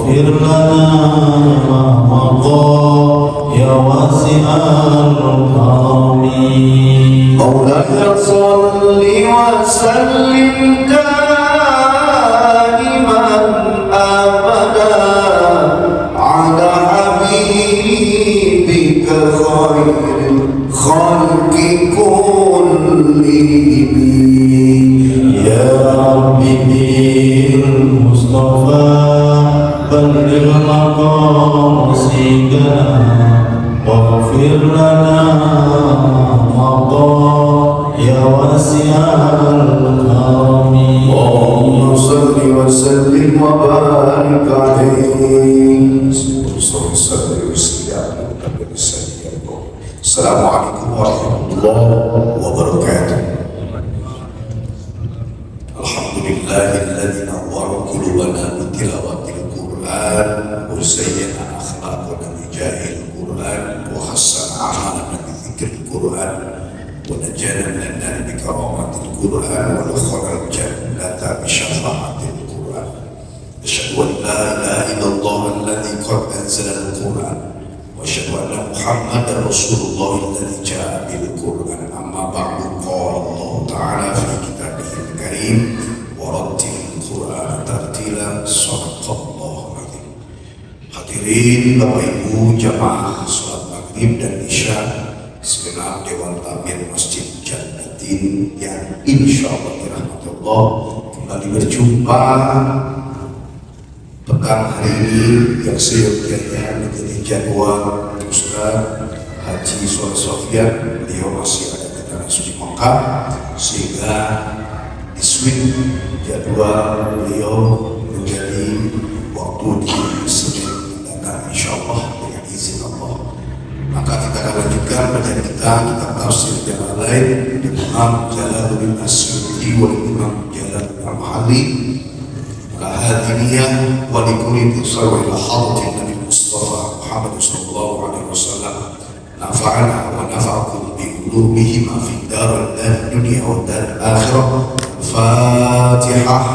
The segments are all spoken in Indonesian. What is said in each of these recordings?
واغفر لنا ما مضى يا واسع الكرم. مولاي صل وسلم دائما أبدا على حبيبك خير الخلق كلهم. يا ربي بالمصطفى بلغ مقاصدنا واغفر لنا ما مضى يا واسع الكرم. اللهم صل وسلم وبارك عليه. Assalamualaikum warahmatullahi wabarakatuh. Alhamdulillahilladzi nawwara qulubana bi tilawatil Qur'an wa zayyana akhlaqana bi jahil Qur'an wa hassana a'malana bi dzikril Qur'an wa najana minan nar bi karamatil Qur'an wa dakhala al-jannata bi syafa'atil Qur'an. Asyhadu an la ilaha illallah alladzi qad anzala al-Qur'an wa asyhadu anna Muhammadar Rasulullah alladzi jaa'a bil Qur'an. Amma ba'du, qala Allah ta'ala fi kitabihil karim wa rattilil Qur'ana tartila. Shadaqallahu adzim. Hadirin Bapak Ibu jamaah salat maghrib dan isya segenap Dewan Takmir Masjid Jannatin yang insyaallah dirahmati Allah kembali berjumpa petang hari ini yang seyogyanya menjadi jadwal Ustaz Haji Soleh Sofyan. Beliau masih ada di tanah suci Mekah sehingga diswitch jadwal beliau menjadi waktu di Senin mendatang insyaallah dengan izin Allah. Maka kita akan lanjutkan bacaan kita kitab tafsir Jalalain Imam Jalaluddin As-Suyuti wal Imam Jalaluddin Al-Mahalli Al-Hadiniyah wa likulli tusawwi ila hadratin Nabi Mustafa Muhammad sallallahu alaihi wasallam. Nafa'ana wa nafa'akum bi ulumihima fi daril dunya wa daril akhirah. Fatihah.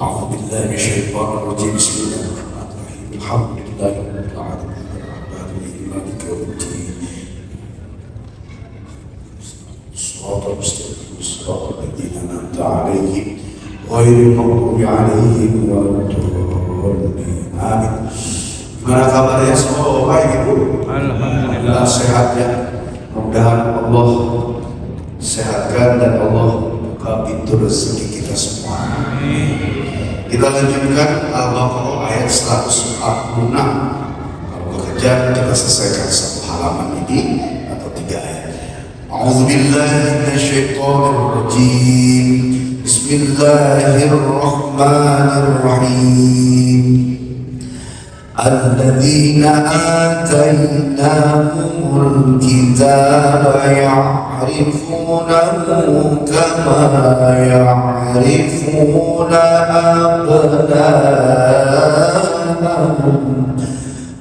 A'udzu billahi minasyaitonir rajim. Bismillahirrahmanirrahim. Alhamdulillahi rabbil alamin. Arrahmanirrahim. Maliki yaumiddin. Shiratal mustaqim. Shiratal ladzina an'amta 'alaihim ghairil maghdubi 'alaihim waladdallin. Amin. Gimana kabarnya semua Bapak Ibu? Alhamdulillah sehat ya. Mudah-mudahan Allah sehatkan dan Allah buka pintu rezeki kita semua. Kita lanjutkan Al-Baqarah ayat 146. Kalau bekerja kita selesaikan satu halaman ini atau 3 ayat. A'udzubillahi minasyaitonirrajim. Bismillahirrahmanirrahim. الذين آتيناهم الكتاب يعرفونه كما يعرفون أبناءهم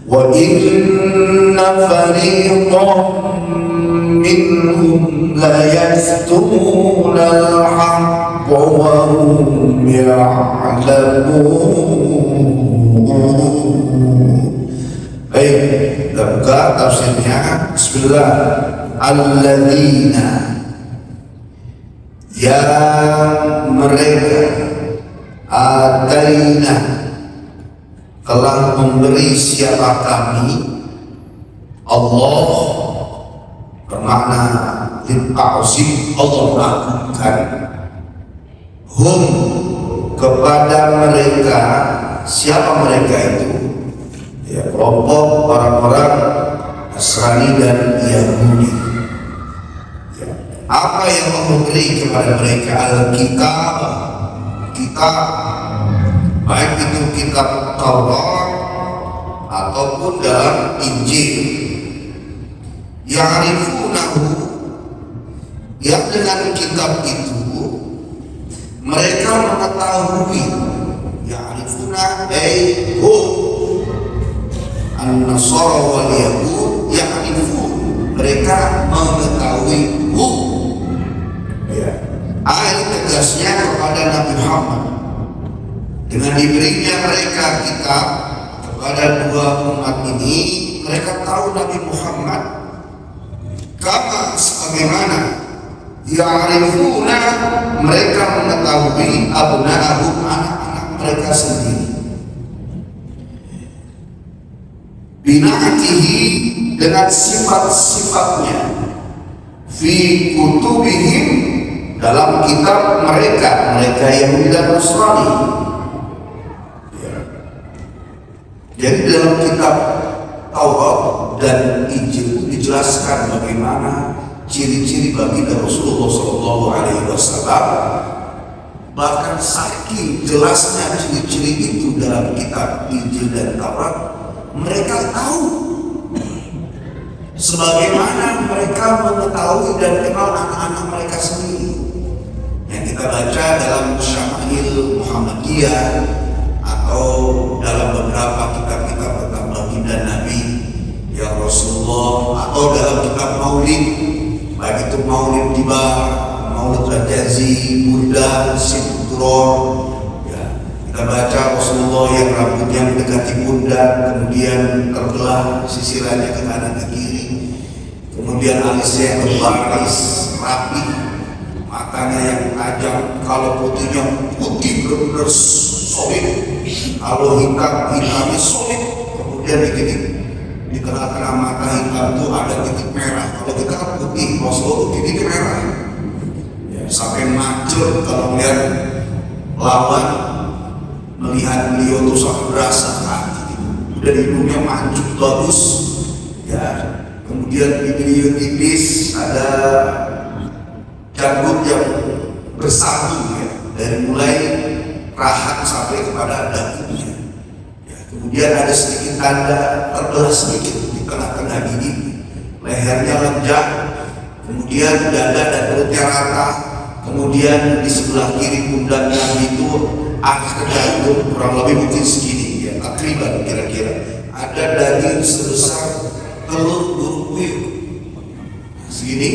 وإن فريقا منهم ليكتمون الحق وهم يعلمون. Baik, kita buka tafsirnya. Bismillah. Alladzina, yang mereka, ataina, telah memberi siapa kami, Allah bermakna ta'zim, Allah mengagungkan, hum, kepada mereka. Siapa mereka itu? Ya, kelompok orang-orang Nasrani dan Yahudi. Ya. Apa yang memberi kepada mereka? Al-Kitab, kitab, baik itu kitab Taurat ataupun dalam Injil. Ya'rifunahu, yang dengan kitab itu mereka mengetahui. Ya'rifuna An-Nasara wal Yahud ya'rifun, mereka mengetahui ya. Ayat tegasnya kepada Nabi Muhammad dengan diberinya mereka kitab, kepada dua umat ini, mereka tahu Nabi Muhammad kama sebagaimana ya'rifuna, mereka mengetahui abna'ahum, anak-anak mereka sendiri, bina'atihi, dengan sifat-sifatnya, fi kutubihim, dalam kitab mereka, mereka Yahudi dan Nasrani. Jadi dalam kitab Taurat dan Injil dijelaskan bagaimana ciri-ciri baginda Rasulullah SAW. Bahkan saking jelasnya ciri-ciri itu dalam kitab Injil dan Taurat, mereka tahu sebagaimana mereka mengetahui dan kenal anak-anak mereka sendiri. Yang kita baca dalam Syama'il Muhammadiyah atau dalam beberapa kitab-kitab tentang baginda Nabi ya Rasulullah, atau dalam kitab Maulid, baik itu Maulid Tiba, Maulid Rajazi, Burdah, Sibuturor, ya, kita baca Rasulullah yang rambutnya mendekati pundak, kemudian terbelah sisirannya ke kanan ke kiri, kemudian alisnya yang berbaris rapi, matanya yang tajam, kalau putihnya putih benar-benar solid, kalau hitamnya solid, kemudian di tengah-tengah mata hitam itu ada titik merah. Kalau kita kan putih, Rasulullah titik merah, ya, sampai macet kalau melihat lawan, melihat beliau itu sampai berasa hati, dan hidungnya mancung bagus, ya. Kemudian di beliau tipis ada janggut yang bersatu, ya, dari mulai rahat sampai kepada dagunya. Ya, kemudian ada sedikit tanda terbelah sedikit di tengah-tengah gigi, lehernya lenjak, kemudian dada dan perutnya rata, kemudian di sebelah kiri pundaknya itu atas ke jantung kurang lebih mungkin segini, ya, takriban kira-kira ada daging sebesar telur burung puyuh segini,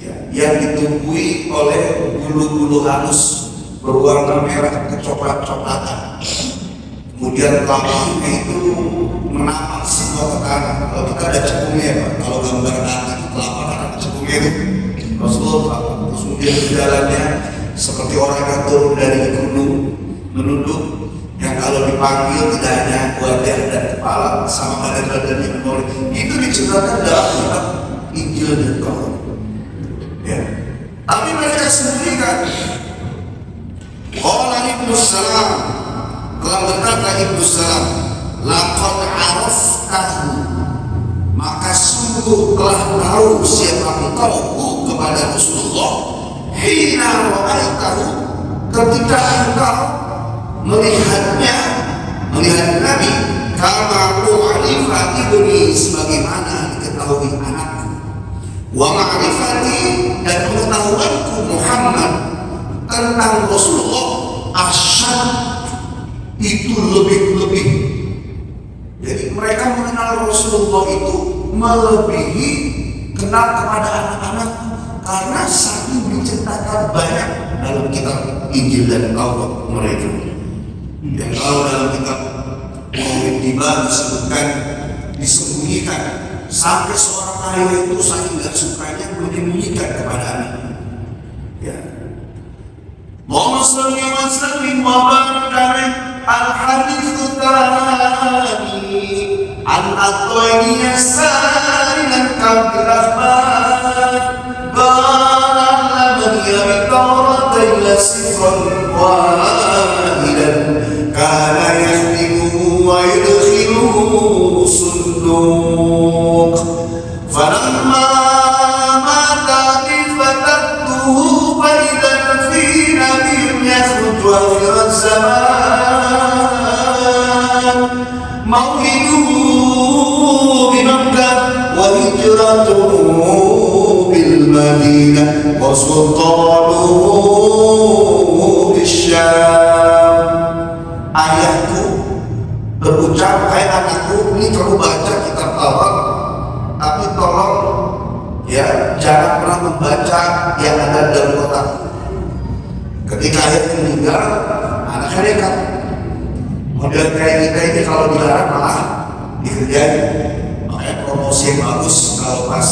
ya, yang ditumbuhi oleh bulu-bulu halus berwarna merah kecoklat-coklatan. Kemudian lambangnya itu menapak semua ke kanan. Kalau kita ada cekungnya, Pak, kalau gambar nanti itu telapak ada cekungnya itu Rasulullah. Terus kemudian jalannya seperti orang yang turun dari gunung menunduk, yang kalau dipanggil tidak hanya wajah dan kepala sama badan-badan yang menoleh. Itu diceritakan dalam kitab Injil dan Taurat, ya. Tapi mereka sembunyikan. Qala Ibnu Salam, telah berkata Ibnu Salam, laqad araftahu, maka sungguh telah tahu siapa engkau kepada Rasulullah, hina ra'aitahu, ketika engkau melihatnya, melihat Nabi, kama u'arifa ibni, sebagaimana diketahui anakku, wa ma'rifati, dan pengetahuanku Muhammad tentang Rasulullah, asyad, itu lebih-lebih. Jadi mereka mengenal Rasulullah itu melebihi kenal kepada anak-anak, karena saking diceritakan banyak dalam kitab Injil dan Taurat mereka. Yang kalau dalam kitab Maulid Tiba disebutkan disembunyikan, sampai seorang ayah itu saking gak sukanya menyembunyikan kepada anaknya, ya. Allahumma shalli wa sallim wa barik alaih. Al-hadithu tsani an at-tayyi yasarin al-kabir rahman ba'alam yabitawrat illa sifran wahidan kana yahdimu wa yudkhiluhu sunduq falamma mata kifatatuhu faidan fi nabiyyun yakhruju akhir zaman mauliduhu bi Makkah wa hijratuhu bil Madinah wa sultanuhu bisyam. Ayahku berucap, hai anakku, ini kamu baca kitab Taurat, tapi tolong ya jangan pernah membaca yang ada dalam kotak. Ketika ayah meninggal, anaknya nekat Model kayak kita ini kalau dilarang malah dikerjain. Makanya promosi yang bagus kalau pas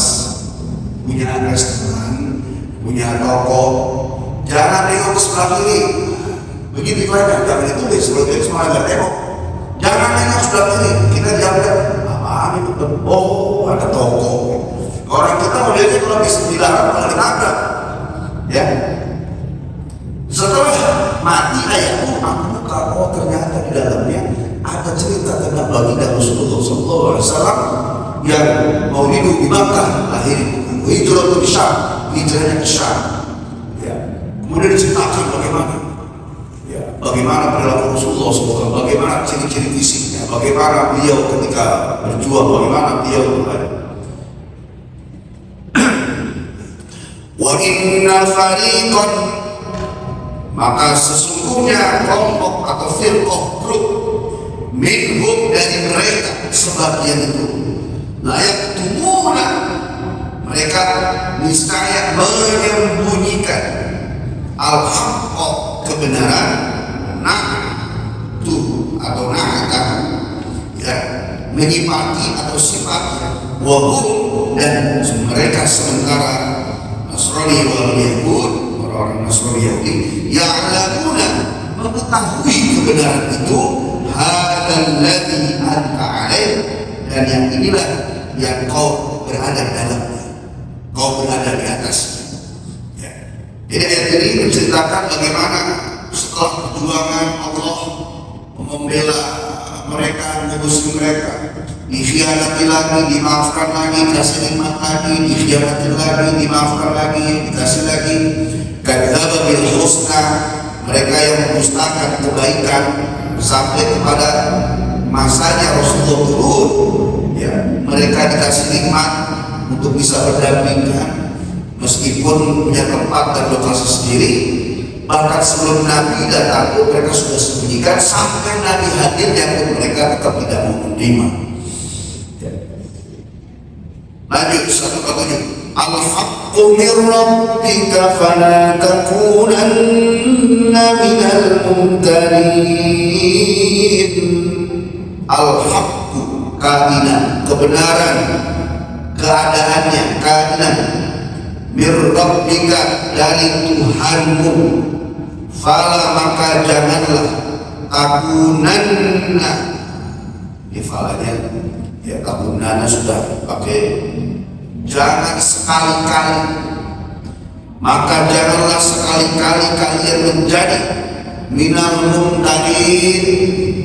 punya restoran, punya toko, jangan nengok ke sebelah kiri. Begitu aja, jangan ditulis, kalau tulis malah nggak tengok. Jangan nengok sebelah kiri, kita diambil apaan itu? Oh, ada toko. Orang kita modelnya kalau bisa dilarang malah ditabrak, ya. Setelah mati ayahku, aku buka, oh ternyata di dalamnya ada cerita tentang baginda Rasulullah SAW yang mau hidup di Makkah, lahir hijrah ke Syam, hijrahnya ke Syam. Ya. Kemudian diceritakan bagaimana perilaku Rasulullah SAW, bagaimana ciri-ciri fisiknya, bagaimana beliau ketika berjuang, bagaimana beliau berlari. Wa inna fariqan, maka sesungguhnya kelompok atau firqah grup minhum dari mereka sebagian itu layak tumuna, mereka niscaya menyembunyikan al-haqqa, kebenaran, na'tuh atau na'atah, ya, menyifati atau sifatnya, wahum, dan mereka sementara Nasrani wal Yahud, orang Nasrani Yahudi, ya'lamuna, mengetahui kebenaran itu, hadzal ladzi anta alaih, dan yang inilah yang kau berada dalamnya, kau berada di atasnya. Ya. Jadi ayat ini menceritakan bagaimana setelah perjuangan Allah membela mereka, mengusir mereka, dikhianati lagi, dimaafkan lagi, dikasih nikmat lagi, dikhianati lagi, dimaafkan lagi, dikasih lagi. Kadzdzaba bil husna, mereka yang mendustakan kebaikan sampai kepada masanya Rasulullah turun, ya, mereka dikasih nikmat untuk bisa berdampingan meskipun punya tempat dan lokasi sendiri. Bahkan sebelum Nabi datang mereka sudah sembunyikan, sampai Nabi hadirnya pun mereka tetap tidak mau menerima. Lanjut 147. Al-haqqu min rabbika fala takunanna minal mumtarin. Al-haqqu, keadilan, kebenaran, keadaannya, keadilan, min rabbika, dari Tuhanmu, fala, maka janganlah, takunanna, ini falanya, ya, takunanna sudah pakai, jangan sekali-kali, maka janganlah sekali-kali kalian menjadi minal mumtarin,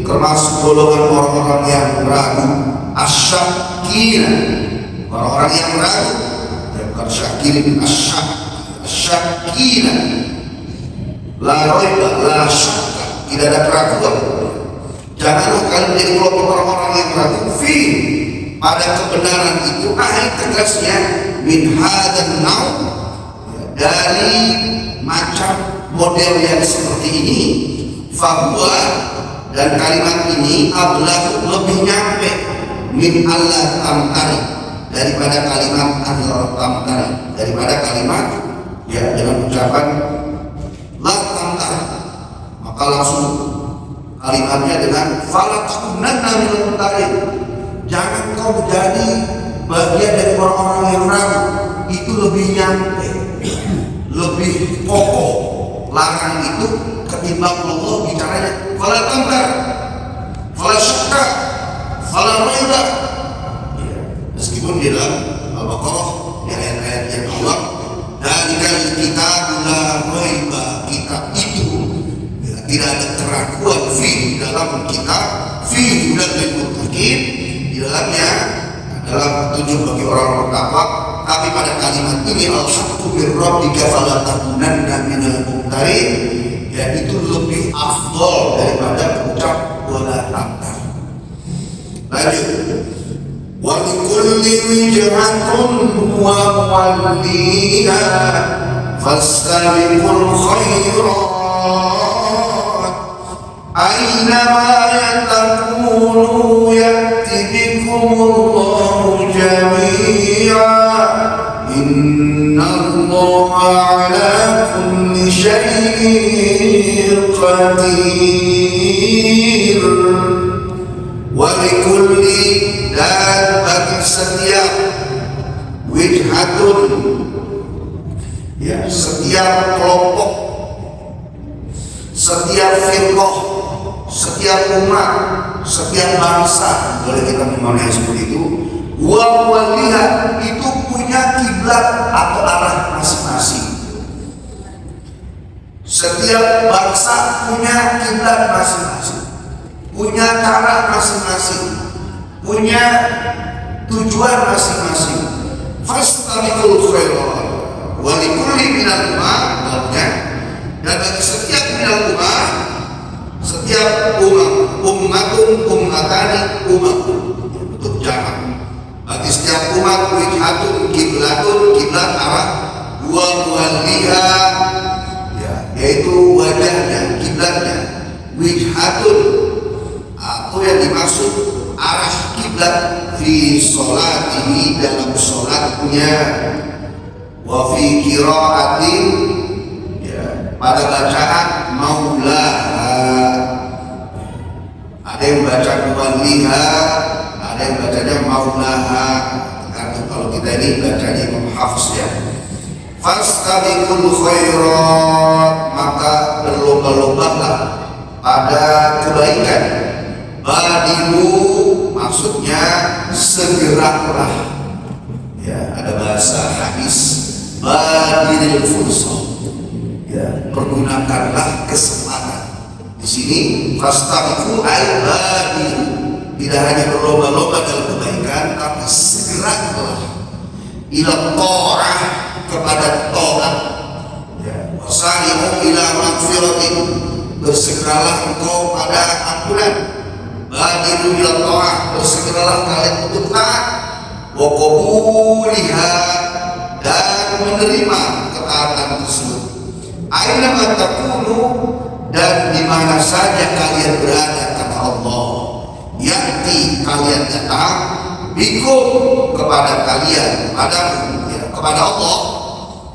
termasuk golongan orang-orang yang ragu, asyakin, orang-orang yang ragu, bukan syakirin, asyakin, la raiba, la syakka, tidak ada keraguan. Janganlah kalian menjadi kelompok orang-orang yang ragu fi, pada kebenaran itu, ayat tegasnya min hadzal naum, dari macam model yang seperti ini, fahuwa, dan kalimat ini ablahu, lebih nyampe, min Allah tamtari, daripada kalimat Allah tamtari, daripada kalimat, ya, dengan ucapan la tamtari, maka langsung kalimatnya dengan fala takunanna minal mumtarin, jangan kau menjadi bagian dari orang-orang yang ragu. Itu lebih nyampe, lebih kokoh larangan itu ketimbang Allah bicaranya fala tamtar, fala syakka, fala raiba. Meskipun di dalam Al-Baqarah di ayat-ayat yang awal, dalikal kitabu la raiba, kitab itu tidak ada keraguan fi, dalam kitab fi hudan lil muttaqin, di dalamnya adalah petunjuk bagi orang bertakwa. Tapi pada kalimat ini al-haqqu min rabbika fala takunanna minal mumtarin, ya, itu lebih afdal daripada ucap wala tamtar. Lanjut, wa likulli wijhatun huwa muwalliha fastabiqul khairat aynama takunu ya'ti bikumullahu jami'a Innallaha ala kulli syai'in qadir. Wa likulli, dan bagi setiap wijhatun, ya, setiap kelompok, setiap firqah, setiap umat, setiap bangsa, boleh kita memaknai seperti itu. Wa waliha, itu punya kiblat atau arah masing-masing. Setiap bangsa punya kiblat masing-masing, punya cara masing-masing, punya tujuan masing-masing. Fastabiqul khairat wa likulli minal ummah, dan bagi setiap minal ummah, setiap ummatun ummatani ummatun, untuk jamak. Bagi setiap umat wijhatun, kiblatun, kiblat arah, wa muwalliha, ya, yaitu wajahnya, kiblatnya. Wijhatun, atau yang dimaksud arah kiblat, fi sholatihi, dalam sholatnya. Wa fi qiraatin, ya, pada bacaan maulaha. Ada yang baca muwalliha, ada yang bacanya maulaha. Tergantung, kalau kita ini bacanya Imam Hafs, ya. Fastabiqul khairat, maka berlomba-lombalah pada kebaikan. Badiru, maksudnya segeralah, ya. Ada bahasa hadis, badiril fursah, ya, pergunakanlah kesempatan. Di sini fastabiqu ay badiru, tidak hanya berlomba-lomba dalam kebaikan, tapi segeralah ila ta'ah, kepada taat, ya. Wasari'u ila magfiratin, bersegeralah engkau pada ampunan. Badiru ila ta'ah, bersegeralah kalian untuk taat. Wa qabuliha, dan menerima ketaatan tersebut. Aina ma takunu, dan di mana saja kalian berada, kata Allah, ya'ti, kalian datang, bikum, kepada kalian, padamu, ya, kepada Allah.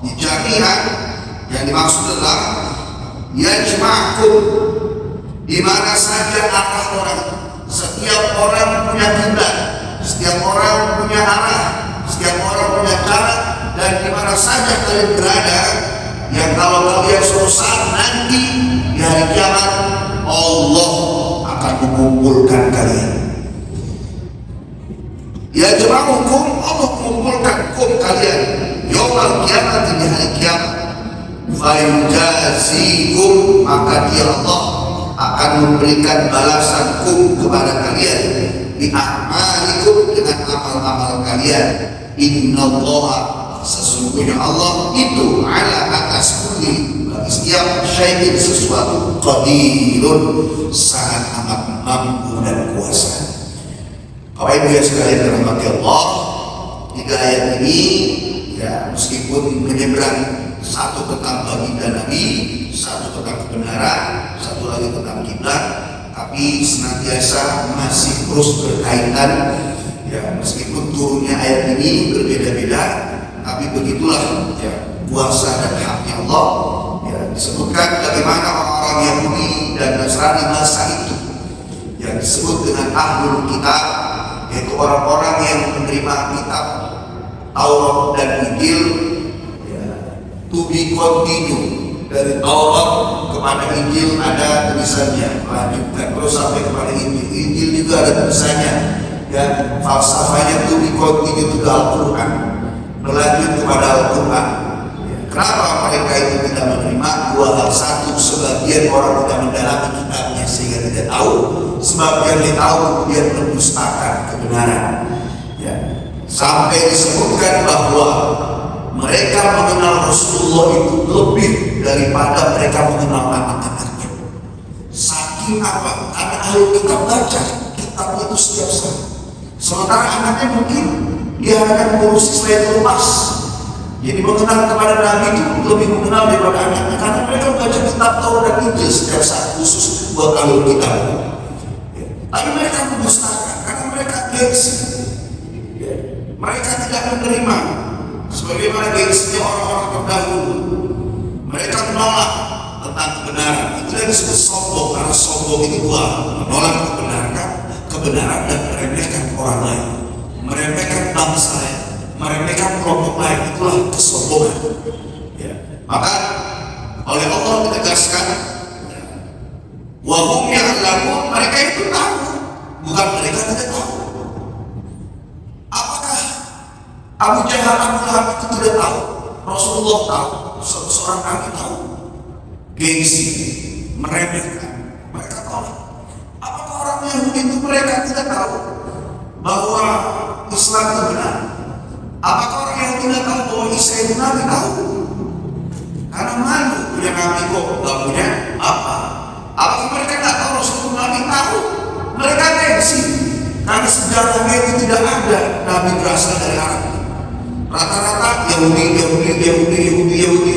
Di jami'an, yang dimaksud adalah yajma'kum, di mana saja arah orang. Setiap orang punya kiblat, setiap orang punya arah, setiap orang punya cara, dan di mana saja kalian berada, yang kalau kalian suatu saat nanti di hari kiamat, Allah akan mengumpulkan kalian. Ya jama'ukum, Allah mengumpulkan kalian yaumul kiamat, di hari kiamat. Fayujazikum, maka Dia Allah akan memberikan balasan kepada kalian bi a'malikum, dengan amal-amal kalian. Innallaha, sesungguhnya Allah itu ala atas kulli, bagi setiap syai'in, sesuatu, qadirun, sangat amat mampu dan kuasa. Bapak Ibu yang sekalian dirahmati Allah, 3 ayat ini, ya, meskipun menyeberang, satu tentang baginda Nabi, satu tentang kebenaran, satu lagi tentang kiblat, tapi senantiasa masih terus berkaitan, ya. Meskipun turunnya ayat ini berbeda-beda, tapi begitulah, ya, kuasa dan haknya Allah, ya. Disebutkan bagaimana orang-orang Yahudi dan Nasrani masa itu, yang disebut dengan ahlul kitab, yaitu orang-orang yang menerima kitab Taurat dan Injil, ya, to be continue. Dari Taurat kepada Injil ada tulisannya, lanjutkan terus sampai kepada Injil. Injil juga ada tulisannya, dan falsafahnya to be continue to Al-Quran, berlanjut kepada Al-Quran. Kenapa mereka itu tidak menerima? 2 hal. Satu, sebagian orang tidak mendalami kitabnya sehingga tidak tahu. Sebagian dia tahu kemudian mendustakan kebenaran, ya. Sampai disebutkan bahwa mereka mengenal Rasulullah itu lebih daripada mereka mengenal anak-anaknya. Saking apa? Karena ahli kitab baca kitabnya itu setiap saat. Sementara anaknya mungkin dia hanya mengurusi setelah lepas. Jadi mengenal kepada Nabi itu lebih mengenal daripada anaknya, karena mereka baca kitab Taurat dan Injil setiap saat, khusus buat ahli kitab. Ya. Tapi mereka mendustakan karena mereka gengsi. Ya. Mereka tidak menerima. sebagaimana gengsinya orang-orang terdahulu. Mereka menolak tentang kebenaran. Itu yang disebut sombong, karena sombong itu menolak kebenaran dan meremehkan orang lain, meremehkan bangsa lain, meremehkan kelompok lain. Itulah kesombongan. Ya. Maka oleh Allah ditegaskan, wa hum ya'lamun, mereka itu tahu, bukan mereka tidak tahu. Apakah Abu Jahal, Abu Lahab itu tidak tahu? Rasulullah tahu, seorang nabi tahu. Gengsi, meremehkan, mereka tahu. Apakah orang Yahudi itu mereka tidak tahu bahwa Islam itu benar? Apakah orang Yahudi tidak tahu bahwa Isa itu nabi? Tahu. Karena malu punya nabi kok gak punya apa? Apakah mereka tidak tahu Rasulullah nabi? Tahu. Mereka gengsi karena sejarahnya itu tidak ada nabi berasal dari Arab. Rata-rata Yahudi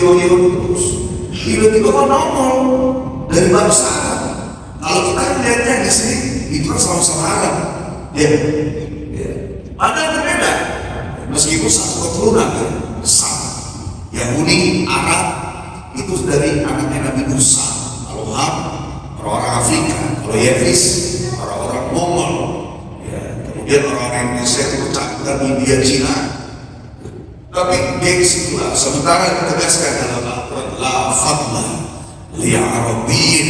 terus. Tiba-tiba kok nongol dari bangsa Arab. Kalau kita lihatnya di sini, itu kan sama-sama Arab. Ya. Padahal berbeda. Meskipun satu keturunan, sama. Yahudi, Arab, itu dari anaknya Nabi Musa. Kalau Ham, orang-orang Afrika. Kalau Yevis, orang-orang Mongol. Ya. Kemudian orang-orang Indonesia itu campuran India, Cina. Tapi gengsi pula. Sementara ditegaskan dalam Al-Quran, la fadla li Arabiyyin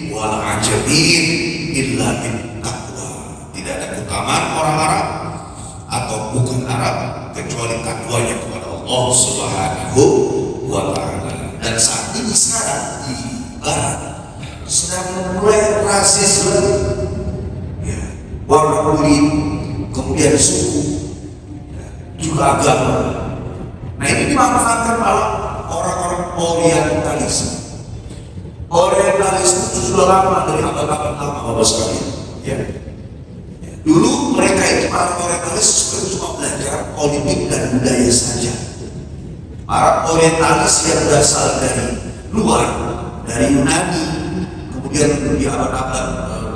wal ajamiyyin illa bin taqwa. Tidak ada keutamaan orang Arab atau bukan Arab kecuali takwanya kepada Allah Subhanahu wa ta'ala. Dan saat ini sekarang di Barat sedang mulai rasisme, ya, warna kulit, kemudian suku, juga agama. Nah, ini dimanfaatkan oleh orang-orang Orientalis. Orientalis itu sudah lama, dari abad-abad lama, Bapak sekalian. Ya. Dulu mereka itu para Orientalis cuma belajar politik dan budaya saja. Para Orientalis yang berasal dari luar, dari Yunani, kemudian di abad-abad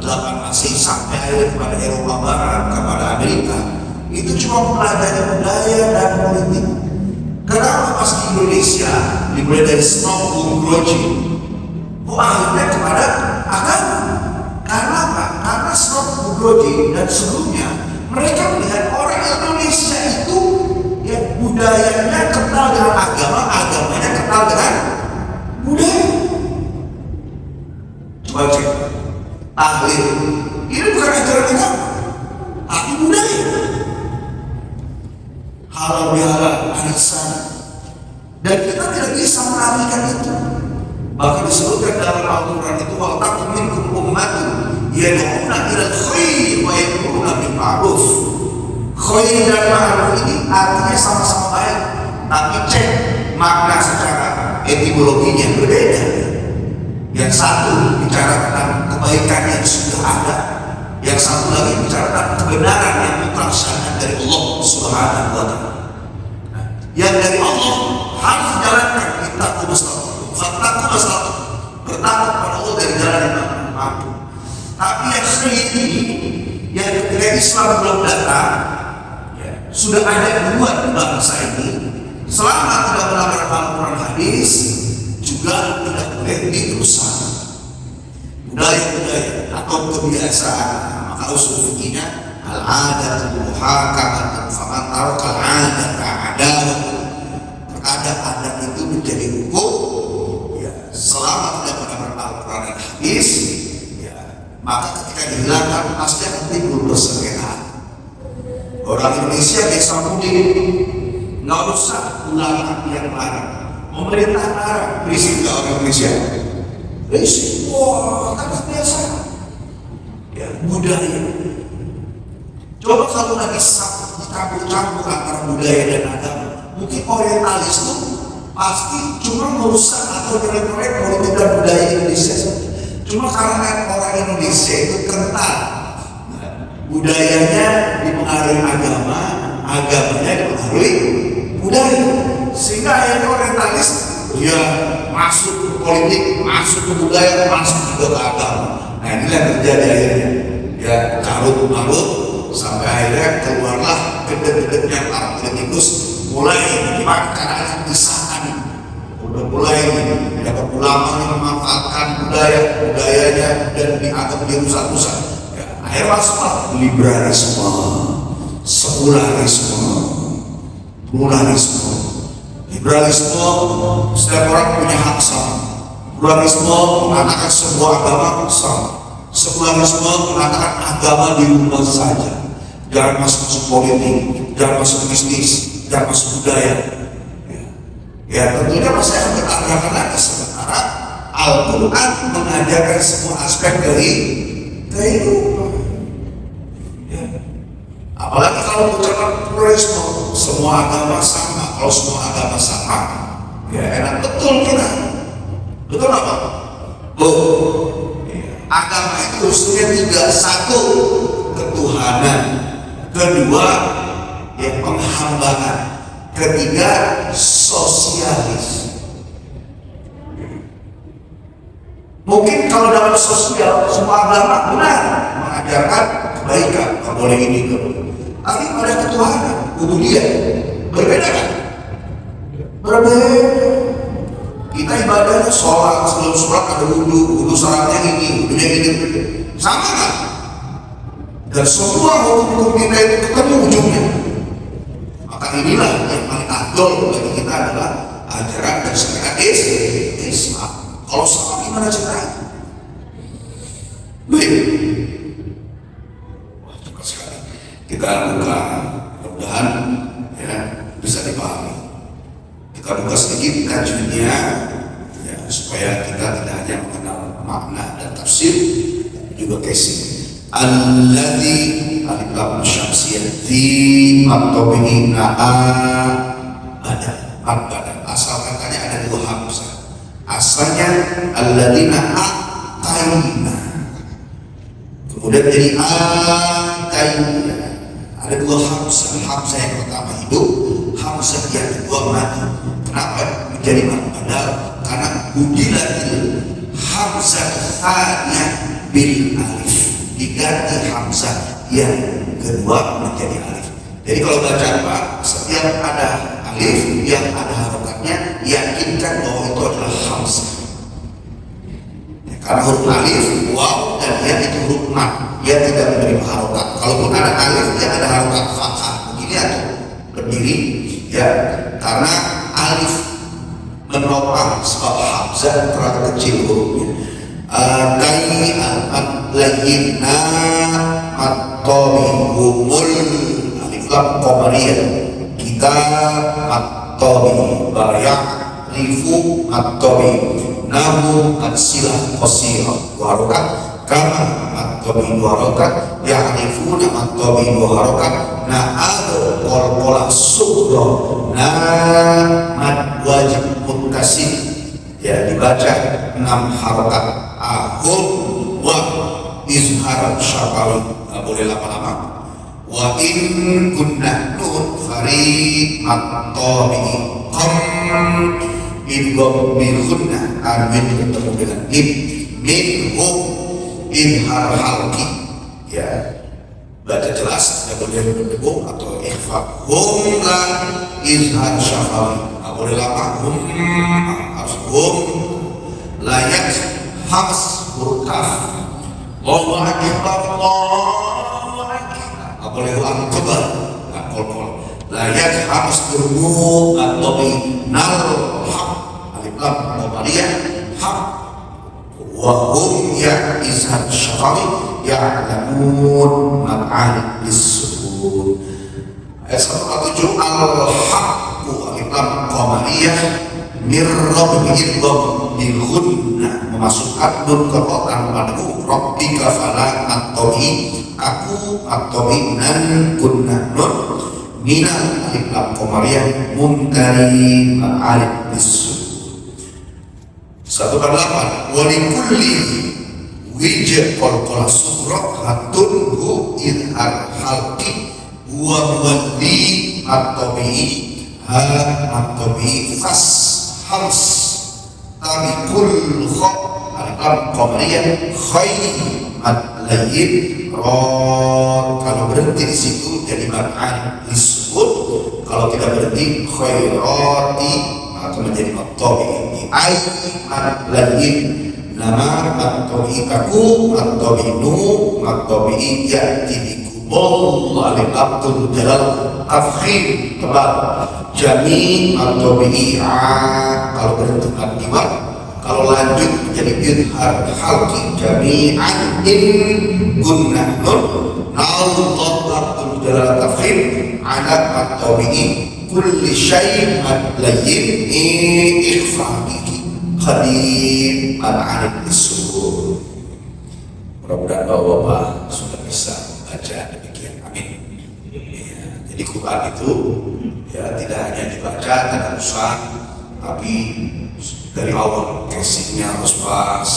8 Masehi sampai akhirnya kepada Eropa Barat, kepada Amerika, itu cuma mempelajari budaya dan politik. Kenapa pas di Indonesia dimulai dari snob groji, akhirnya kepada agama? Karena apa? Karena snob groji dan sebelumnya mereka melihat orang Indonesia itu ya budayanya kental dengan agama, agamanya kental dengan budaya. Coba cek tahlil, ini bukan ajaran agama, tapi budaya. Halal bihalal, arisan, dan kita tidak bisa menafikan itu. Bahkan disebutkan dalam Al-Quran itu, wal takum minkum ummatun yad'una ilal khair wa ya'muruna bil ma'ruf. Khair dan ma'ruf ini artinya sama-sama baik, tapi cek makna secara etimologinya berbeda. Yang satu bicara tentang kebaikan yang sudah ada, yang satu lagi bicara tentang kebenaran yang mutlak syariat dari Allah Subhanahu wa ta'ala. Yang dari Allah harus dijalankan, kita bertakwa pada Allah dari jalan yang mampu. Tapi yang ini, yang ketika Islam belum datang, ya, sudah ada duluan di bangsa ini. Selama tidak melanggar Al-Quran hadis, juga tidak boleh dirusak budaya-budaya atau kebiasaan. Maka usul fikihnya al-adat muhakamat faman tarakal adat adalah, adat itu menjadi hukum ya, selama tidak melanggar Al-Quran dan hadis ya, maka ketika dihilangkan pasti akan timbul persengketaan. Orang Indonesia desa mudik nggak usah ulama yang larang, pemerintah larang, berisik nggak orang Indonesia? Berisik, wah kan biasa ya, budaya. Coba kalau lagi campur-campur antara budaya dan agama, mungkin Orientalis itu pasti cuma merusak atau menyerang politik dan budaya Indonesia. Cuma karena orang Indonesia itu kental, budayanya dipengaruhi agama, agamanya dipengaruhi budaya, sehingga akhirnya Orientalis dia masuk ke politik, masuk ke budaya, masuk juga ke agama. Nah inilah yang terjadi akhirnya, ya carut marut sampai akhirnya keluarlah gede-gedenya para politikus mulai bagaimana caranya kesalahan, udah mulai dapat ulama yang memanfaatkan budayanya dan dianggap dirusak-rusak. Ya, akhirnya masuklah liberalisme, sekularisme, pluralisme. Liberalisme, setiap orang punya hak sama. Pluralisme mengatakan sebuah agama sama. Sekularisme mengatakan agama di rumah saja, jangan masuk politik, jangan masuk bisnis, jangan masuk budaya. Ya tentunya masih akan bertabrakan lagi, sementara Al-Quran mengajarkan semua aspek dari kehidupan. Ya. Apalagi kalau ucapan pluralisme, semua agama sama. Kalau semua agama sama, ya enak betul kita. Betul apa? Agama itu harusnya tidak satu, ketuhanan, kedua ya penghambaan, ketiga sosialis. Mungkin kalau dalam sosial semua agama benar mengajarkan kebaikan, nggak boleh ini, nggak boleh. Tapi pada ketuhanan, ubudiyah berbeda kan? Berbeda. Kita ibadahnya sholat, sebelum sholat ada wudhu syaratnya ini, wudhunya ini, sama kan? Dan semua hukum kita itu ketemu ujungnya. Maka inilah yang paling adol bagi kita adalah ajaran dan syariat Islam. Kalau sama gimana ceritanya? Baik. Wah, cepat sekali. Kita buka, mudah-mudahan ya bisa dipahami. Kita buka sedikit tajwidnya ya, supaya kita tidak hanya mengenal makna dan tafsir, juga casing. Alladzi alif lam syamsiyah di matobihi abada. Asal katanya ada dua hamzah. Asalnya alladzina atayna, kemudian jadi atayna. Ada dua hamzah. Hamzah yang pertama hidup, hamzah yang kedua mati. Kenapa menjadi mati? Padahal karena budilatil hamzah tsaniyah bil alif, diganti hamzah yang kedua menjadi alif. Jadi kalau baca apa, setiap ada alif yang ada harokatnya, yakinkan bahwa itu adalah hamzah. Ya, karena huruf alif, waw dan ya itu huruf mat, dia tidak menerima harokat. Kalaupun ada alif yang ada harokat fathah begini atau berdiri, ya karena alif menopang sebab hamzah terlalu kecil hurufnya. Kai al-layyina at-tabihumul alif lam qamariyah, kita at-tabih bayak rifu at-tabih nahu at-silah qasirah warokat kama at-tabih warokat ya'rifuna at-tabih warokat na'ad qol-qolah sughra mad wajib muttasil, ya dibaca 6 harokat ahum wa izhar syafawi, nggak boleh lama-lama. Wa in kunna nun farid at-tabi qam idgham bil gunna, amin ketemu dengan minhum izhar halqi, ya baca jelas, nggak boleh berdebung atau ikhfa. Hum la izhar syafawi, nggak boleh lama. Hum harus hum layak hams huruf kaf. Allahu akbar, Allahu akbar, nggak boleh akbar, nggak kol-kol. Layak hams huruf atau nal haq alif lam qamariyah haq wa hum ya izhar syafawi ya'lamun ma'al bis-sukun. Ayat 147 al-haqqu alif lam qamariyah mir rabbihim bil ghunnah, memasukkan nun ke rotan padaku rabbika fala at-tabi, aku at-tabi nan gunnah nun minal alif lam qamariyah muntari ma'al bis-sukun. 148 wa likulli wija qol-qolah sughra hatunhu idhar halqi wa wali at-tabi ha at-tabi fas hams tabi kul kha alif lam qamariyah khair at-layyin ra, kalau berhenti di situ jadi ma'an disebut kalau kita berhenti khairati atau menjadi at-tabi'i ai at-layin nama at-tabi'i kaku at-tabi'inu at-tabi'i ya'ti bikumul al-abdul jalal tafkhim tebal jami at-tabi'i kalau berhenti at-diwat kalau lanjut menjadi idhar halki jami'an in gunnah Allah abdul jalal tafkhim ala at-tabi'i kulli syai' layyin ikhfa bihi qadim al-alim bis-sukur. Mudah-mudahan Bapak sudah bisa membaca demikian. Amin. Ya, jadi Quran itu ya tidak hanya dibaca tadarusan, tapi dari awal casingnya harus pas,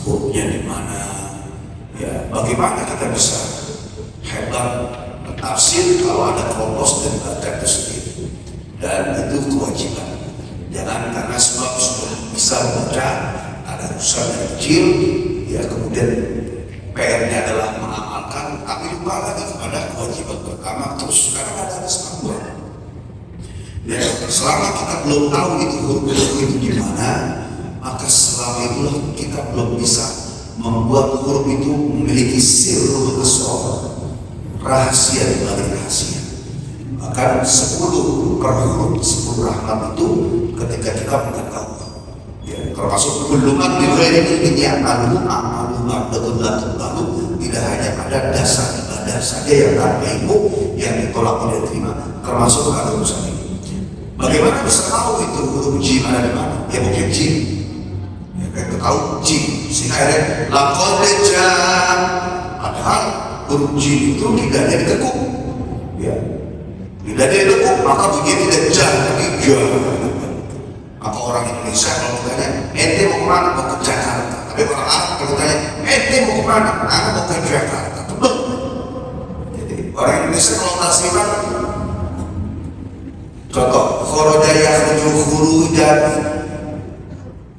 hurufnya di mana. Ya, bagaimana kita bisa hebat tafsir kalau ada kronos dan baca itu sendiri, dan itu kewajiban. Jangan karena sebab sudah bisa membaca ada usaha yang kecil, ya kemudian PR-nya adalah mengamalkan, tapi lupa lagi kepada kewajiban pertama terus karena ada sebab. Ya, selama kita belum tahu itu huruf itu gimana, maka selama itulah kita belum bisa membuat huruf itu memiliki sirrul asrar, rahasia di balik rahasia. Maka 10 per huruf 10 rahmat itu ketika kita mengetahui, ya, termasuk kulluman di ghairi ilminya ma'lumah betul-betul baru, tidak hanya pada dasar ibadah saja yang tanpa ilmu yang ditolak tidak diterima, termasuk pada urusan ini. Bagaimana bisa tahu itu huruf jim ada di mana? Ya mungkin jim, ya kita tahu jim, sehingga akhirnya laqad jaa, padahal huruf jim itu tidak ada ditekuk, ya tidak ada ditekuk, maka bunyinya tidak jah, tapi ja. Maka orang Indonesia kalau ditanya ente mau kemana? Mau ke Jakarta. Tapi orang Arab kalau ditanya ente mau kemana? Aku mau ke Jakarta. Betul. Jadi orang Indonesia kalau tasrifan, contoh kharaja yakhruju khurujan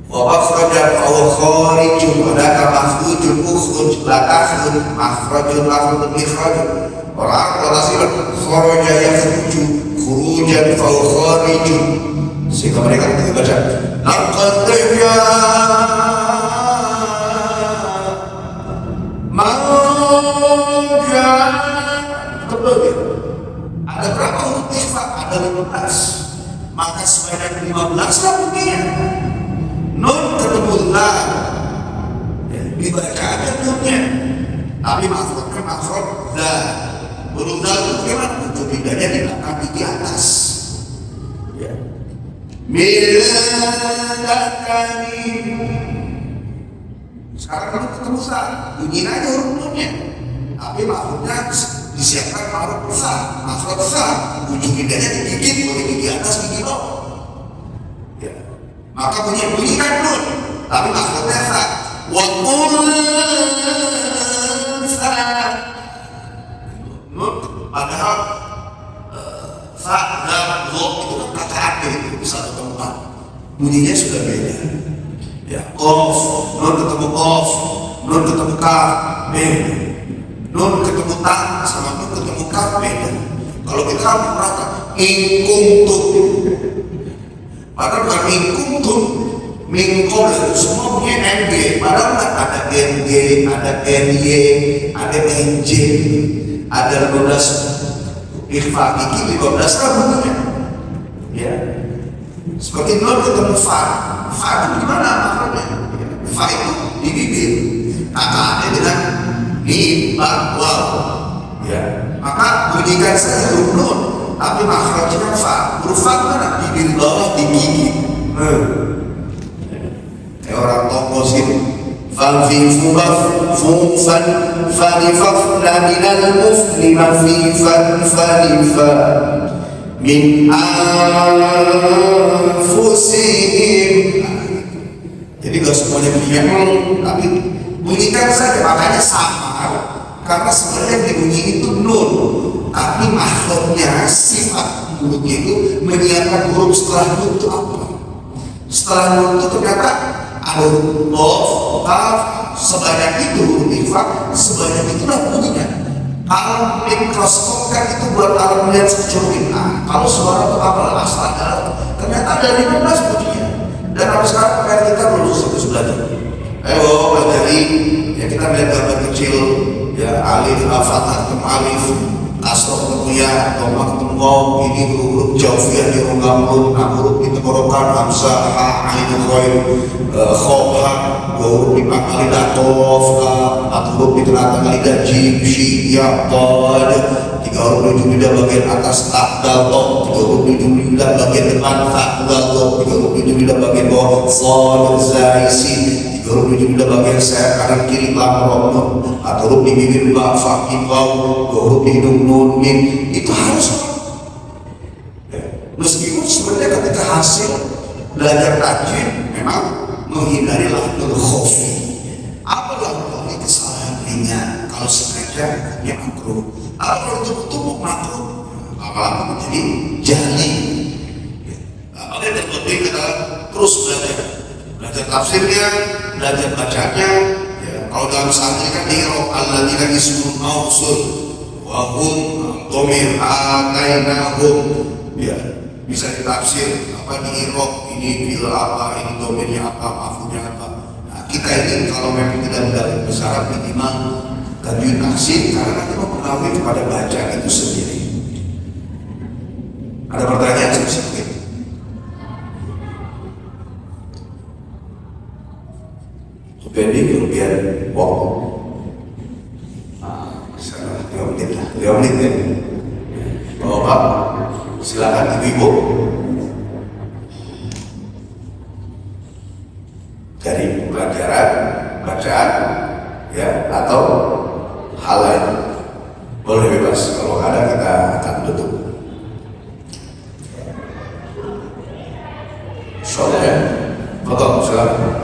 wa makhraja fa huwa kharijun wa laka makhrujun ukhruj la takhruj makhrajun makhrujun ikhraj. Orang kalau tasrifan kharaja yakhruju khurujan fa huwa kharijun, sehingga mereka tidak baca laqad jaa man jaa. Ada berapa huruf ikhfa? Ada 15. Maka sebanyak 15 lah bunyinya. Nun ketemu la, ya, dibaca aja nunnya, tapi makhrajnya makhraj la. Huruf dal itu gimana? Itu bedanya di belakang di atas. Ya. Miladakani. Sekarang kalau ketemu sa, bunyiin aja huruf nunnya, tapi makhrajnya disiapkan makhraj besar, makhraj besar, ujung lidahnya digigit, boleh gigi atas, gigi bawah. Ya. Maka bunyikan nun, tapi makhrajnya sa. Wa unsa. Nun, padahal sa dan lo itu kan kata akhir itu bisa ketemu, bunyinya sudah beda. Ya, qaf, nun ketemu qaf, nun ketemu kaf, beda. Nun ketemu ta sama nun ketemu kaf beda. Kalau kita merata ingkuntum, padahal bukan ingkuntum, mingkol semua punya ng, padahal ada ng, ada ny, ada nj, ada 15 ikhfa gigi 15 bunyinya. Ya, seperti nun ketemu fa, fa itu gimana maknanya? Fa itu di bibir, kata dengan mim ba waw, ya, maka bunyikan saja huruf nun, tapi makhrajnya fa. Huruf fa mana? Bibir bawah digigit. Kayak orang tonggo sini. Fanfin fufan fanifafna minal muflima fifan fanifa min anfusihim. Jadi gak semuanya bunyinya tapi bunyikan saja, makanya sama. Karena sebenarnya dibunyi itu nun, tapi makhluknya sifat mulutnya itu menyiapkan huruf setelah nun itu apa? Setelah nun itu ternyata ada huruf kaf, sebanyak itu huruf ikhfa, sebanyak itulah bunyinya. Alat mikroskop kan itu buat alat melihat secermin. Nah, kalau suara itu apa? Asal ternyata ada 15 bunyinya. Dan sampai sekarang kayak kita belum selesai belajar. Ayo pelajari, ya kita lihat gambar kecil, ya alif, fathah ketemu alif, kasroh ketemu ya, dhamma ketemu waw, ini huruf jawfiyah di rongga mulut, huruf di tenggorokan, hamzah, ha, ain, ghain, kha, ha, huruf di pangkal lidah, qaf, atau huruf di tengah-tengah lidah, jim, shin, ya, dad, 3 huruf di ujung lidah bagian atas, ta, dal, to, 3 huruf di ujung lidah bagian depan, fa, dal, to, 3 huruf di ujung lidah bagian bawah, shad, zai, sin, huruf di ujung lidah bagian sayap kanan kiri, lam, rom, nun, atau huruf di bibir, ba, fa, mim, waw, huruf di hidung, nun, mim, itu harus. Meskipun sebenarnya ketika hasil belajar tajwid memang menghindari lafzul khofi. Apa lafzul khofi? Kesalahan ringan. Kalau sengaja ya makruh. Kalau tumpuk-tumpuk makruh. Apalagi menjadi jahli. Apa yang terpenting adalah terus belajar tafsirnya, belajar bacanya. Ya, kalau dalam santri kan diirob alladzina ismun mausul wa hum dhamir atainahum, ya bisa ditafsir apa di irob, ini bil apa, ini domainnya apa, maf'ulnya apa. Nah, kita ini kalau memang tidak mendapat besar minimal tajwid tahsin karena kita mempengaruhi kepada bacaan itu sendiri. Ada pertanyaan sedikit? Jadi kemudian waktu misalnya 3 menit lah, 3 menit ya. Bapak silakan ibu-ibu dari pelajaran bacaan ya atau hal lain boleh bebas. Kalau ada kita akan tutup. Soalnya ya, potong silakan.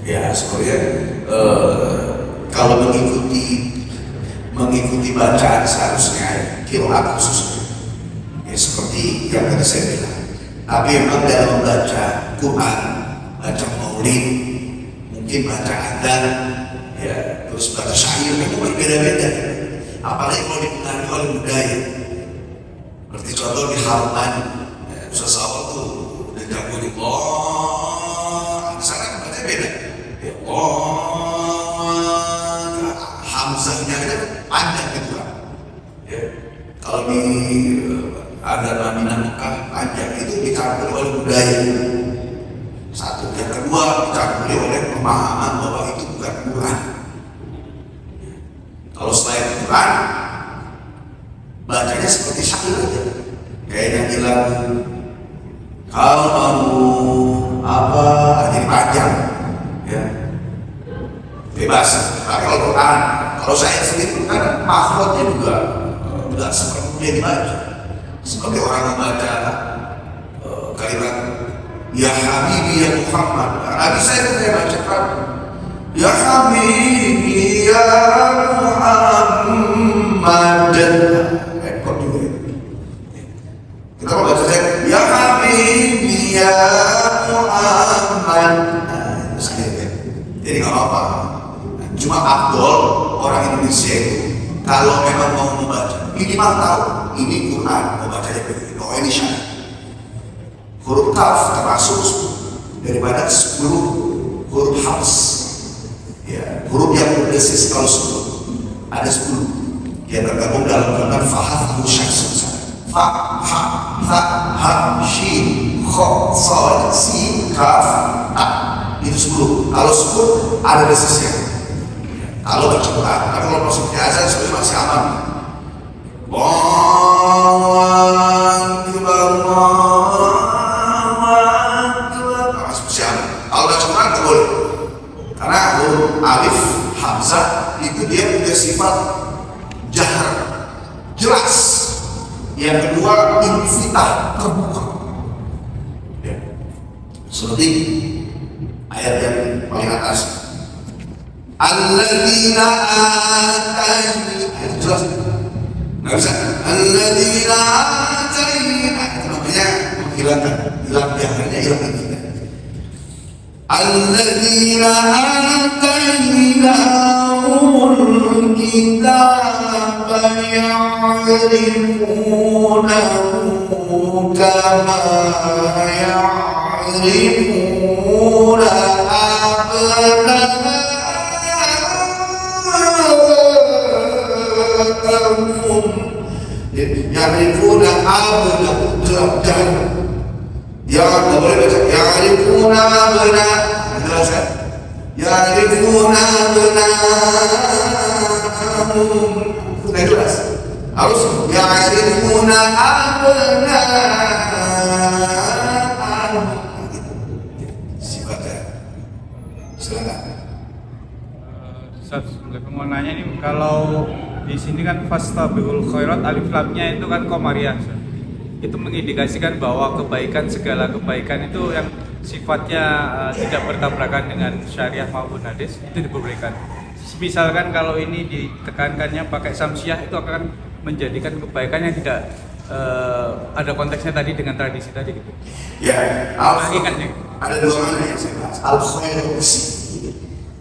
Ya sebenarnya kalau mengikuti bacaan seharusnya qiraat khusus ya seperti yang tadi saya bilang. Tapi memang dalam membaca Quran, baca maulid, mungkin baca adzan, ya terus baca syair itu berbeda-beda. Apalagi kalau dipengaruhi oleh budaya. Seperti contoh di Harman, Ustaz Awal tuh udah jago di sana baca beda. Hamzahnya kan panjang gitu kan ya. Kalau di ada Madinah Mekah panjang itu dicampuri oleh budaya satu. Yang kedua dicampuri oleh pemahaman bahwa itu bukan Quran. Kalau selain Quran bacanya seperti syair aja kayak nyanyi lagu kalau mau apa jadi panjang ya bebas. Nah, kalau Quran, kalau saya sendiri kan mahfudnya juga nggak sepenuhnya dibaca. Seperti orang membaca kalimat Ya Habibi ya Muhammad. Nabi saya bacakan Ya Habibi ya Muhammad. Ekor juga ya. Kita mau baca saya Ya Habibi ya Muhammad. Nah, jadi nggak apa-apa. Cuma afdol orang Indonesia itu kalau memang mau membaca minimal tahu ini Quran, mau bacanya begini, oh ini syair. Huruf kaf termasuk daripada 10 huruf hafs. Ya, huruf yang berdesis kalau 10 ada 10 yang tergabung dalam kalimat fahafahu syaksun. Fa, ha, tha, ha, shin, kha, sad, sin, kaf, ta. Itu 10. Kalau 10 ada desisnya. Kalau baca Quran, tapi kalau masuknya azan sebenarnya masih aman. Masih aman. Kalau baca Quran itu boleh. Karena huruf alif, hamzah itu dia punya sifat jahar, jelas. Yang kedua infitah, terbuka. Ya. Seperti ayat yang paling atas. Alladzina atayna, itu jelas nggak bisa. Alladzina atayna itu namanya menghilangkan, hilang jaharnya, hilang infitah. alladzina atainahumul kitaba ya'rifunahu kama ya'rifuna abna'ahum. Ya'rifuna abna'ahum, ya nggak boleh baca ya'rifuna abna'ahum, jelas kan? Ya'rifuna abna'ahum, sudah jelas. Harus ya'rifuna abna'ahum. Sifatnya. Silakan. Ustaz, mau nanya nih, kalau di sini kan fastabiqul khairat, alif lamnya itu kan komariah. Itu mengindikasikan bahwa kebaikan, segala kebaikan itu yang sifatnya tidak bertabrakan dengan syariah maupun hadis itu diperbolehkan. Misalkan kalau ini ditekankannya pakai samsiah, itu akan menjadikan kebaikan yang tidak ada konteksnya tadi dengan tradisi tadi gitu. Ya, ada dua makna yang saya bahas. Al-khairu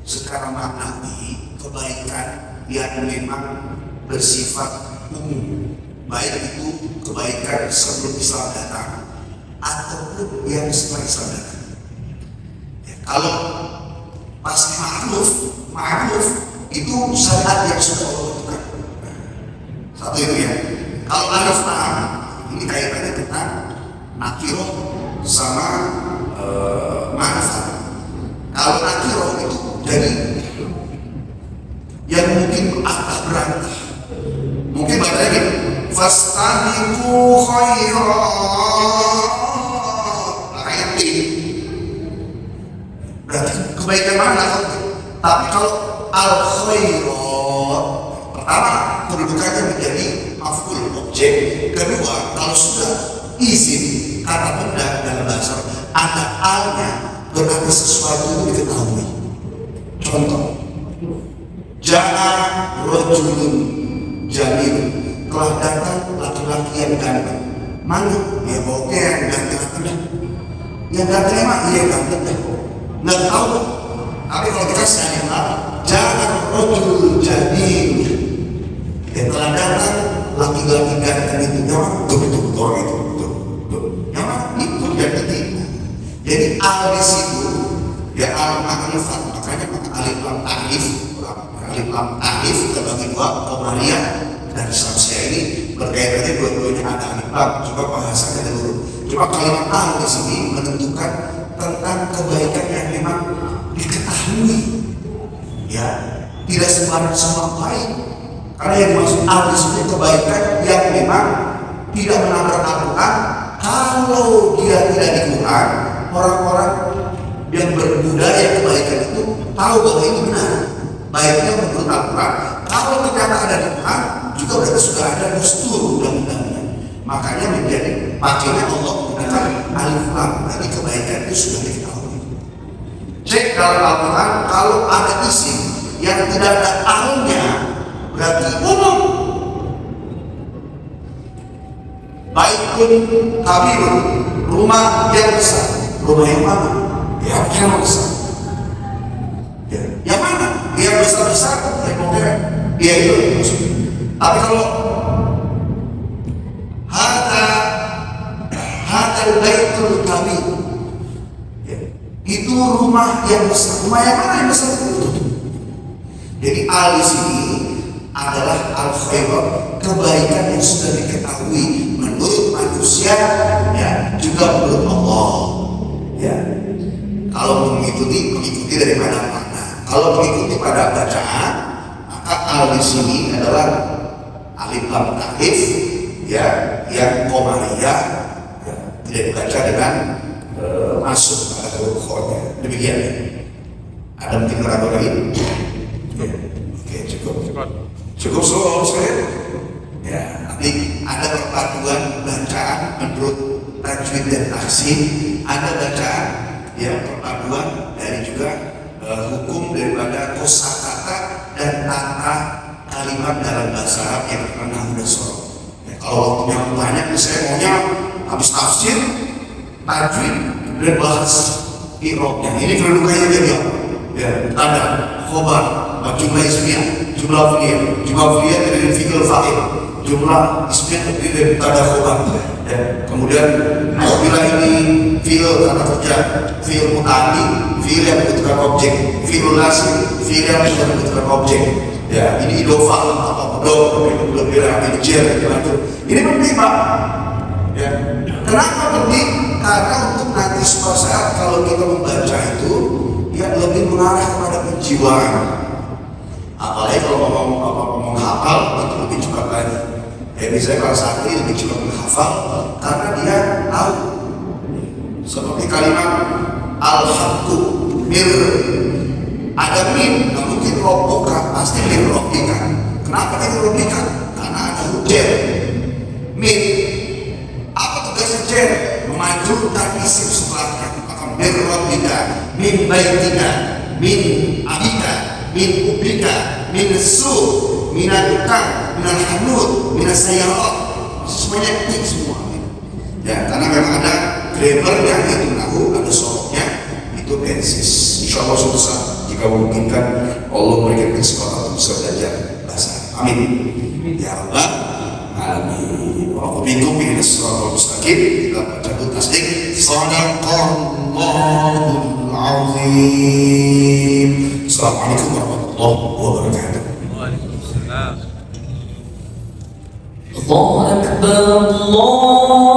secara maknawi kebaikan yang memang bersifat umum, baik itu kebaikan sebelum Islam datang ataupun yang setelah Islam datang. Ya, kalau pasti ma'ruf itu syariat yang sudah Allah tentukan. Satu itu ya. Kalau ma'ruf ini kaitannya tentang nakiroh sama ma'rifat. Kalau nakiroh itu dari yang mungkin agak berantah, mungkin bacanya gini, fastabiqu khairat, ayat ini berarti kebaikan mana? Tapi kalau al khairat, pertama kedudukannya menjadi maf'ul objek, kedua kalau sudah izin kata benda dalam bahasa ada alnya, berarti sesuatu itu diketahui. Contoh, ja'a rajulun jamil, telah datang laki-laki yang ganteng. Mana? Ya pokoknya yang ganteng dah. Yang ganteng emang iya ganteng dah. Nggak tahu. Tapi kalau kita sayang ja'a rajulun jamil, yang telah datang laki-laki ganteng itu memang betul orang itu betul. Memang itu yang ketiga. Jadi al di situ ya al ma'rifat, makanya alif lam ta'rif, alif lam ta'rif terbagi dua, qamariyah dan syamsiah ini berkaitannya dua-duanya ada alif lam. Coba bahasannya dulu. Cuma kalimat al di sini menentukan tentang kebaikan yang memang diketahui, ya tidak sembarang baik. Karena yang dimaksud al di sini kebaikan yang memang tidak menabrak aturan. Kalau dia tidak dikurang, orang-orang yang berbudaya kebaikan itu tahu bahwa ini benar, baiknya menurut Al-Quran. Kalau ternyata ada dikurang, juga berarti sudah ada dustur undang-undangnya. Makanya menjadi pakainya Allah menggunakan alif lam, berarti kebaikan itu sudah diketahui. Cek dalam Al-Quran, kalau ada isim yang tidak ada alnya, berarti umum. Baikun kabirun, rumah yang besar. Rumah yang mana? Yang besar. Ya. Yang mana? Yang besar-besar, yang modern. Ya itu maksudnya. Tapi kalau hadal baitul kabir, ya, itu rumah yang besar. Rumah yang mana yang besar itu? Jadi al di sini adalah al khairat, kebaikan yang sudah diketahui menurut manusia, ya juga menurut Allah. Ya, kalau mengikuti dari mana makna. Kalau mengikuti pada bacaan, maka al di sini adalah alif lam ta'rif, ya, yang qamariyah, ya, tidak dibaca dengan masuk pada huruf kha-nya. Demikian. Ya. Ada mungkin ragu lagi? Ya. Oke, cukup sekalian. Ya, nanti ada perpaduan bacaan menurut tajwid dan tahsin, ada bacaan yang perpaduan dari juga hukum daripada kosakata dan tata kalimat dalam bahasa Arab yang pernah sudah sorot. Ya, kalau waktunya banyak, saya maunya habis tafsir, tajwid dan bahasa. i'rabnya. Ini kedudukannya dia. Ya, tanda, khobar, jumlah ismiyah, jumlah fi'il. Jumlah fi'il dari fi'il fa'il. Jumlah ismiyah terdiri dari tanda khobar. Ya. Kemudian apabila ini fi'il kata kerja, fi'il muta'addi, fi'il yang membutuhkan objek, fi'il lazim, fi'il yang membutuhkan objek. Ya, ini idofah atau bedok, lebih jer, gitu. Ini penting, Pak. Ya. Kenapa penting? Karena untuk nanti suatu saat kalau kita membaca itu, ya lebih mengarah kepada penjiwaan. Apalagi kalau ngomong hafal itu lebih cepat lagi. Ya, misalnya kalau santri lebih cepat menghafal karena dia tahu. Seperti kalimat al-haqqu mir, ada min, nggak mungkin robokan, pasti min robikan. Kenapa min robikan? Karena ada hujan. Min, apa tugasnya jen? Memajukan isim setelahnya. Maka min robika, min baitika, min abika, min ubika, min su, minat tukang, minat hanud, minat sayarat, semuanya ini semua. Ya, karena memang ada grammarnya, itu nahu, ada soroknya, itu tensis. Insya Allah suatu saat jika memungkinkan Allah memberikan kesempatan untuk bisa belajar bahasa. Amin. Ya Allah, amin. Wa bikum min as-siratal mustaqim. Kita baca dulu tasdik. Shadaqallahul azim. Assalamualaikum warahmatullahi wabarakatuh. Waalaikumsalam. الله أكبر الله